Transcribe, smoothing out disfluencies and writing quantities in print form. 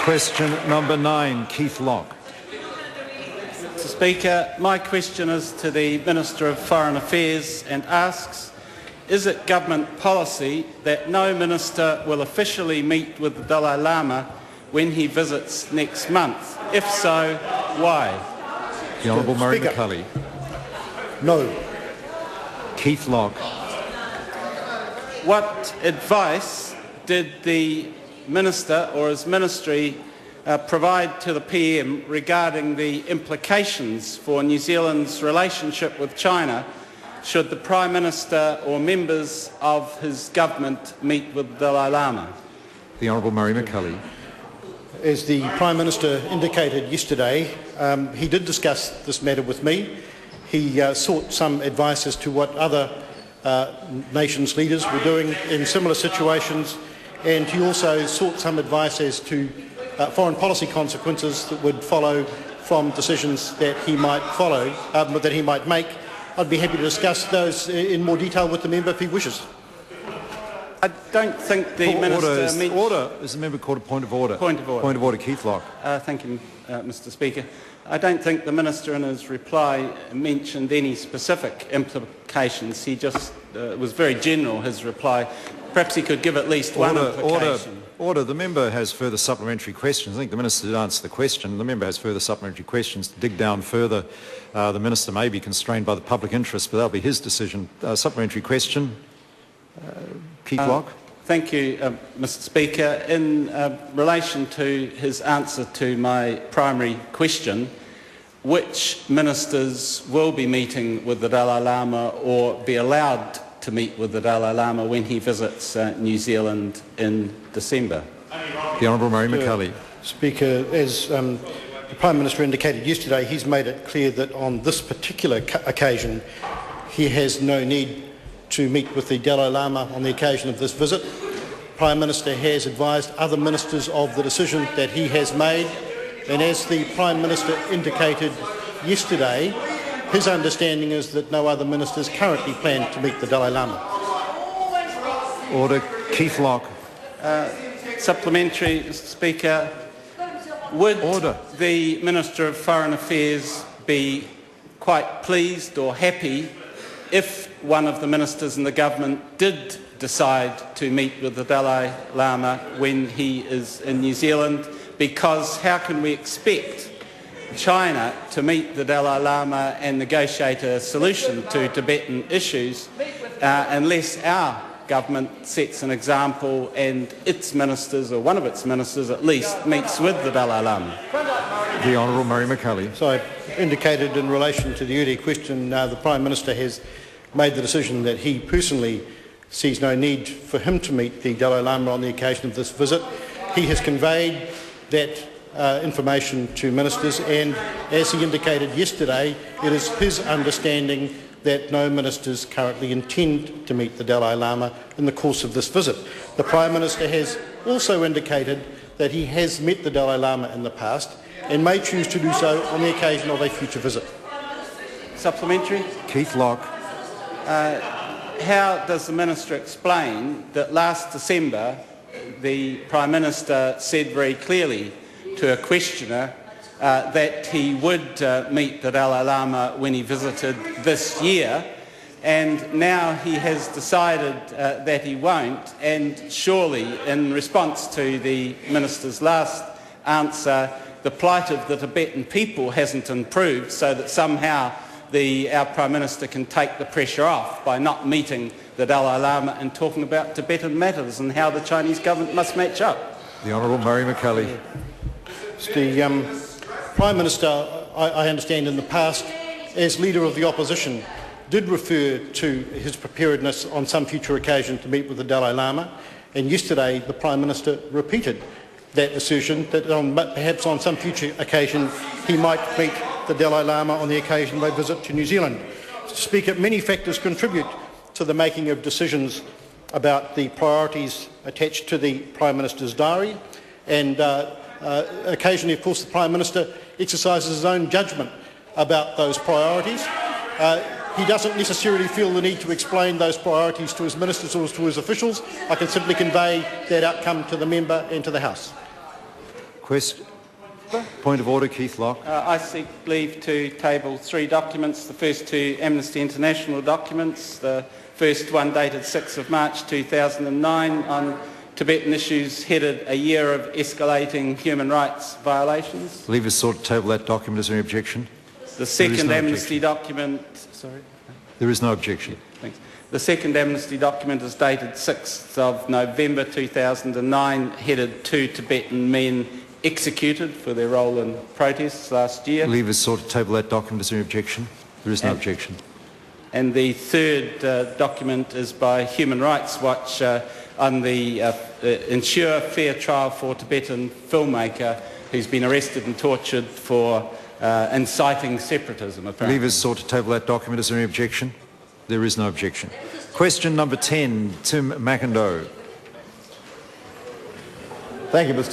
Question number 9, Keith Locke. Mr. Speaker, my question is to the Minister of Foreign Affairs and asks, is it government policy that no minister will officially meet with the Dalai Lama when he visits next month? If so, why? The Honourable Murray McCULLY. No. Keith Locke. What advice did the Minister or his ministry provide to the PM regarding the implications for New Zealand's relationship with China should the Prime Minister or members of his government meet with the Dalai Lama? The Honourable Murray McCULLY. As the Prime Minister indicated yesterday, he did discuss this matter with me. He sought some advice as to what other nations' leaders were doing in similar situations, and he also sought some advice as to foreign policy consequences that would follow from decisions that he might make. I'd be happy to discuss those in more detail with the member if he wishes. I don't think the Minister mentioned... Order. Is the member called a point of order? Point of order. Point of order, Keith Locke. Thank you, Mr. Speaker. I don't think the Minister in his reply mentioned any specific implications. He just was very general, his reply. Perhaps he could give at least one implication. Order. The member has further supplementary questions. I think the Minister did answer the question. The member has further supplementary questions to dig down further. The Minister may be constrained by the public interest, but that'll be his decision. Supplementary question. Keith Locke. Thank you, Mr. Speaker. In relation to his answer to my primary question, which ministers will be meeting with the Dalai Lama or be allowed to meet with the Dalai Lama when he visits New Zealand in December? The Honourable Murray McCULLY. Speaker, as the Prime Minister indicated yesterday, he's made it clear that on this particular occasion he has no need to meet with the Dalai Lama on the occasion of this visit. The Prime Minister has advised other ministers of the decision that he has made, and as the Prime Minister indicated yesterday, his understanding is that no other ministers currently plan to meet the Dalai Lama. Order. Keith Locke. Supplementary, Mr. Speaker. Would the Minister of Foreign Affairs be quite pleased or happy if one of the ministers in the government did decide to meet with the Dalai Lama when he is in New Zealand? Because how can we expect China to meet the Dalai Lama and negotiate a solution to Tibetan issues unless our government sets an example and its ministers, or one of its ministers at least, meets with the Dalai Lama? The Honourable Murray McCULLY. So I indicated in relation to the earlier question, the Prime Minister has made the decision that he personally sees no need for him to meet the Dalai Lama on the occasion of this visit. He has conveyed that information to ministers, and as he indicated yesterday, it is his understanding that no ministers currently intend to meet the Dalai Lama in the course of this visit. The Prime Minister has also indicated that he has met the Dalai Lama in the past and may choose to do so on the occasion of a future visit. Supplementary. Keith Locke. How does the Minister explain that last December the Prime Minister said very clearly to a questioner that he would meet the Dalai Lama when he visited this year, and now he has decided that he won't, and surely in response to the Minister's last answer, the plight of the Tibetan people hasn't improved, so that somehow our Prime Minister can take the pressure off by not meeting the Dalai Lama and talking about Tibetan matters and how the Chinese government must match up. The Honourable Murray McCULLY. The Prime Minister, I understand in the past, as Leader of the Opposition, did refer to his preparedness on some future occasion to meet with the Dalai Lama, and yesterday the Prime Minister repeated that assertion that perhaps on some future occasion he might meet the Dalai Lama on the occasion of a visit to New Zealand. Mr. Speaker, many factors contribute to the making of decisions about the priorities attached to the Prime Minister's diary, and occasionally, of course, the Prime Minister exercises his own judgment about those priorities. He doesn't necessarily feel the need to explain those priorities to his ministers or to his officials. I can simply convey that outcome to the member and to the House. Point of order, Keith Locke. I seek leave to table 3 documents. The first 2 Amnesty International documents. The first one dated 6th of March 2009 on Tibetan issues headed "A Year of Escalating Human Rights Violations." Leave is sought to table that document. Is there any objection? The second no Amnesty document... Sorry? There is no objection. Thanks. The second Amnesty document is dated 6th of November 2009, headed 2 Tibetan men executed for their role in protests last year. Leave is sought to table that document. Is there any objection? There is no objection. And the third document is by Human Rights Watch on the Ensure Fair Trial for Tibetan filmmaker who's been arrested and tortured for inciting separatism, apparently. Leave is sought to table that document. Is there any objection? There is no objection. Question number 10, Tim McIndoe. Thank you, Mr.